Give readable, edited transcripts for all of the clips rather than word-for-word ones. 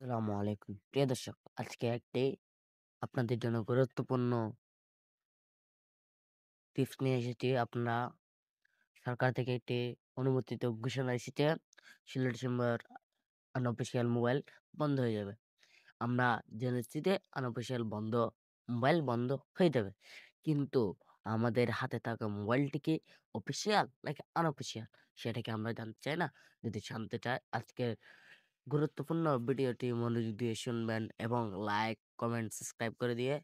আসসালামু আলাইকুম। প্রিয় দর্শক, আজকে একটি আপনাদের জন্য গুরুত্বপূর্ণ টিপস নিয়ে এসেছি। সরকার থেকে একটি অনুমোদিত ঘোষণা এসেছে। 16 ডিসেম্বর আনঅফিসিয়াল মোবাইল বন্ধ হয়ে যাবে। আমরা জেনেছি যে আনঅফিসিয়াল মোবাইল বন্ধ হয়ে যাবে। কিন্তু আমাদের হাতে থাকা মোবাইলটি কি অফিসিয়াল নাকি আনঅফিসিয়াল? সেটা কি আমরা জানতে চাই না? যদি জানতে চাই, আজকের গুরুত্বপূর্ণ ভিডিওটি মনোযোগ দিয়ে শুনবেন এবং লাইক, কমেন্ট, সাবস্ক্রাইব করে দিয়ে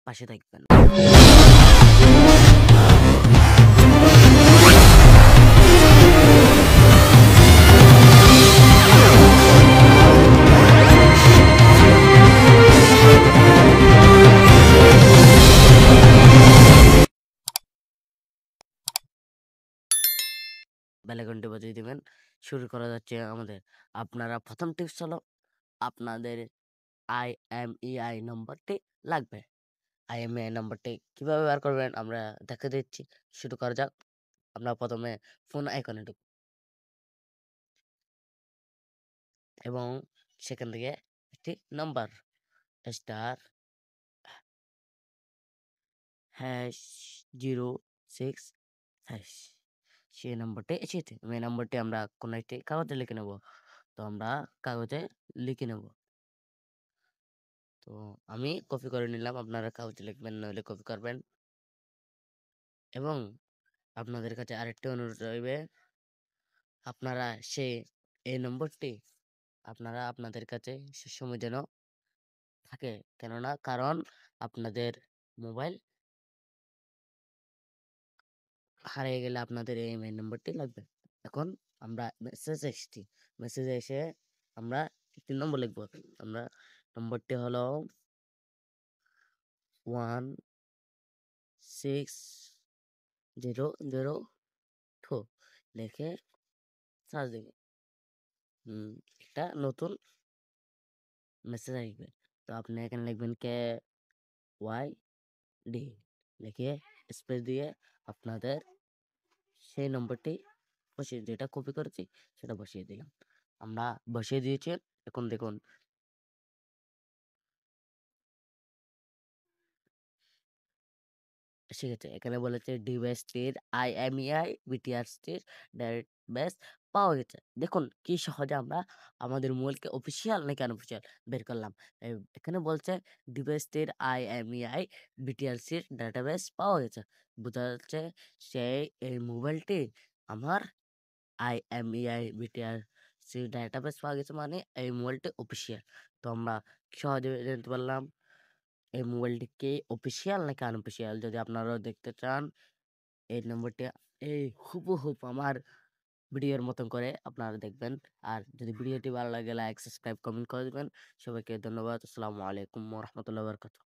পাশে থাকবেন। বেল আইকনটি বাজিয়ে দিবেন। শুরু করা যাচ্ছে আমাদের। আপনারা প্রথম টিপস হলো, আপনাদের IMEI নম্বরটি লাগবে। IMEI নম্বরটি কিভাবে বের করবেন আমরা দেখে দিচ্ছি। শুরু করা যাক। আমরা প্রথমে ফোন আইকনে ঢুকব এবং সেখান থেকে একটি নাম্বার স্টার হ্যাশ 06 হ্যাশ সেই নাম্বারটি এসেছে। এই নাম্বারটি আমরা কোনো একটি কাগজে লিখে নেব। তো আমরা কাগজে লিখে নেব। তো আমি কপি করে নিলাম। আপনারা কাগজে লিখবেন, নইলে কপি করবেন। এবং আপনাদের কাছে আরেকটি অনুরোধ রইবে, আপনারা এই নম্বরটি আপনাদের কাছে সে সময় যেন থাকে। কারণ আপনাদের মোবাইল হারিয়ে গেলে আপনাদের এই মেইন নম্বরটি লাগবে। এখন আমরা মেসেজে এসে আমরা একটি নম্বর লিখব। আমরা নম্বরটি হলো 1602 লিখে সার্চ দিবেন। একটা নতুন মেসেজ আসবে। তো আপনি এখানে লিখবেন KYD লিখে স্পেস দিয়ে আপনাদের সেই নম্বরটি যেটা কপি করেছি সেটা বসিয়ে দিলাম। আমরা বসিয়ে দিয়েছি। এখন দেখুন এসে গেছে। এখানে বলেছে ডিভাইসটির IMEI বিটিআরসির ডাইরেক্ট বেস পাওয়া গেছে। দেখুন কি সহজে আমরা আমাদের মোবাইলকে অফিসিয়াল নাকি আনঅফিসিয়াল বের করলাম। এখানে বলছে ডিভাইসটির IMEI বিটিআরসির ডাটাবেস পাওয়া গেছে। বোঝা যাচ্ছে এই মোবাইলটি আমার IMEI বিটিআরসি ডাটাবেস পাওয়া গেছে, মানে এই মোবাইলটি অফিসিয়াল। তো আমরা সহজে জানতে পারলাম এই মোবাইলটি কি অফিসিয়াল নাকি আনঅফিসিয়াল। যদি আপনারাও দেখতে চান, এই নম্বরটি হুবহুব আমার ভিডিওর মতন করে আপনারা দেখবেন। আর যদি ভিডিওটি ভালো লাগে, লাইক, সাবস্ক্রাইব, কমেন্ট করে দিবেন। সবাইকে ধন্যবাদ। আসসালামু আলাইকুম ওয়া রাহমাতুল্লাহি ওয়া বারাকাতুহু।